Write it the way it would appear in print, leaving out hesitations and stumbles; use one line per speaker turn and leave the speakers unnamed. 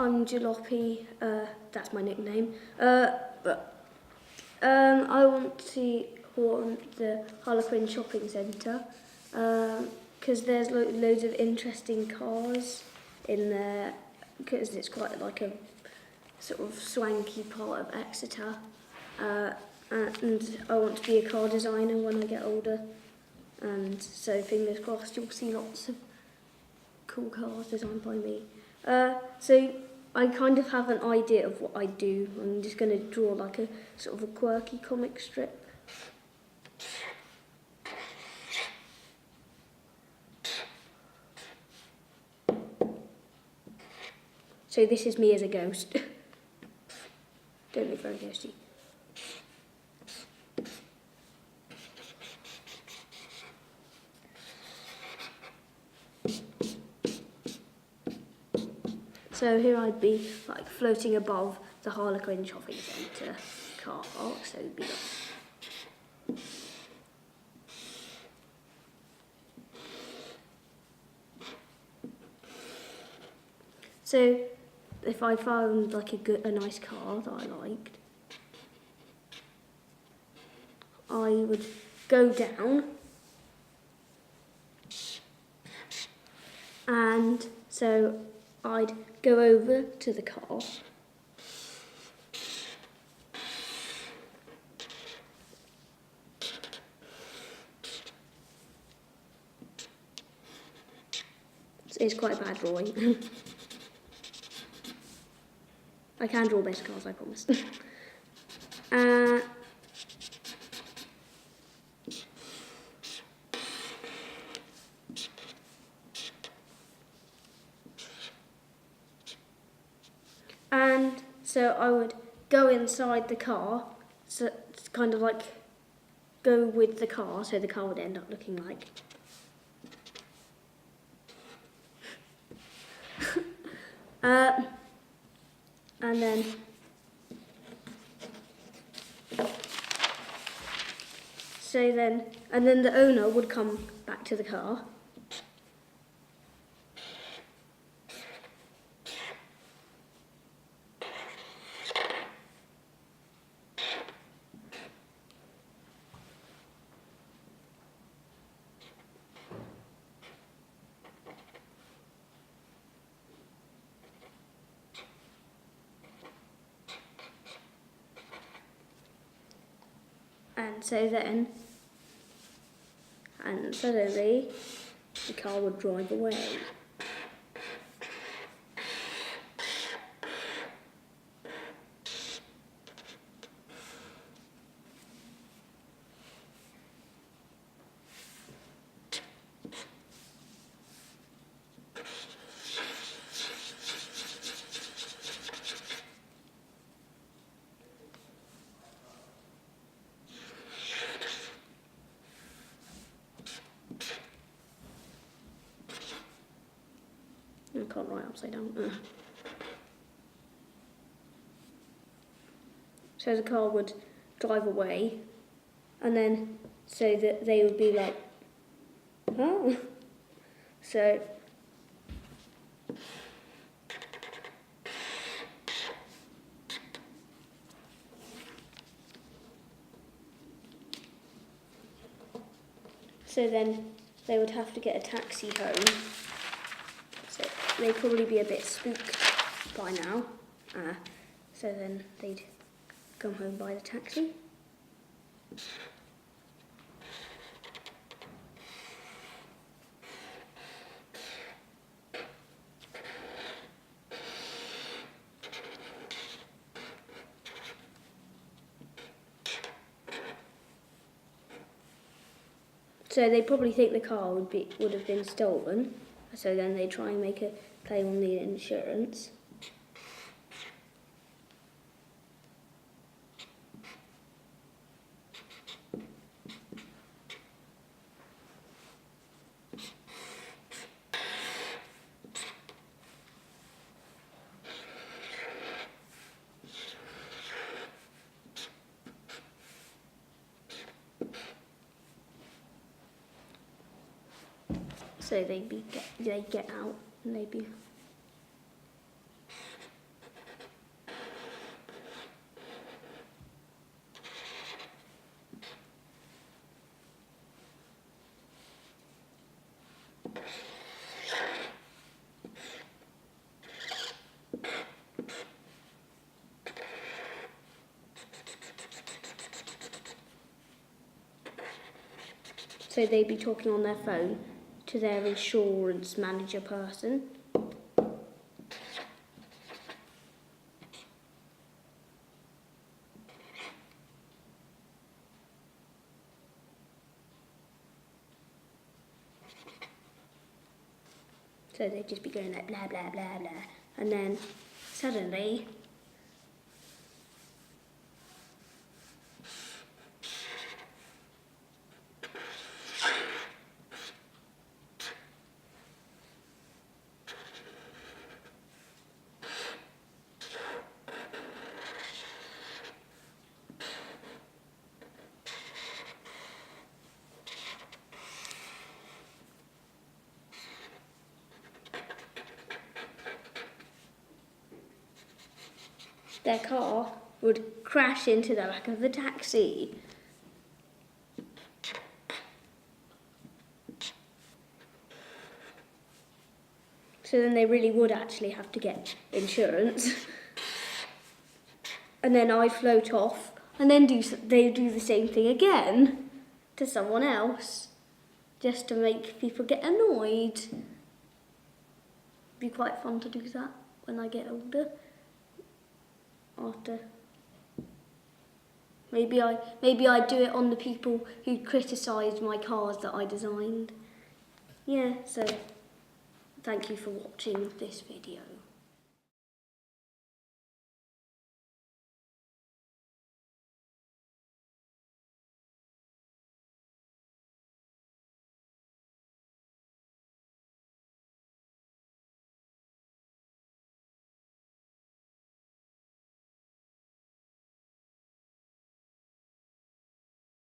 I'm Jalopy, that's my nickname. I want to haunt the Harlequinn shopping centre because there's loads of interesting cars in there, because it's quite like a sort of swanky part of Exeter. And I want to be a car designer when I get older, and so fingers crossed you'll see lots of cool cars designed by me. So I kind of have an idea of what I do. I'm just going to draw like a sort of a quirky comic strip. So this is me as a ghost. Don't look very ghosty. So here I'd be like floating above the Harlequinn shopping centre car park, so it'd be like... So if I found like a nice car that I liked, I would go down, and so I'd go over to the car, it's quite a bad drawing. I can draw better cars, I promise. And so I would go inside the car, so it's kind of like go with the car, so the car would end up looking like. And then the owner would come back to the car. And suddenly the car would drive away. I can't write upside down. So the car would drive away, and then so that they would be like, oh. So then they would have to get a taxi home. So they'd probably be a bit spooked by now. So then they'd come home by the taxi. So they probably think the car would have been stolen. So then they try and make a claim on the insurance. So they'd get out and they'd be So they'd be talking on their phone to their insurance manager person. So they'd just be going like blah, blah, blah, blah. And then suddenly, their car would crash into the back of the taxi. So then they really would actually have to get insurance. And then I'd float off, and then they do the same thing again to someone else, just to make people get annoyed. It'd be quite fun to do that when I get older. After maybe I'd do it on the people who criticised my cars that I designed. Yeah, so thank you for watching this video.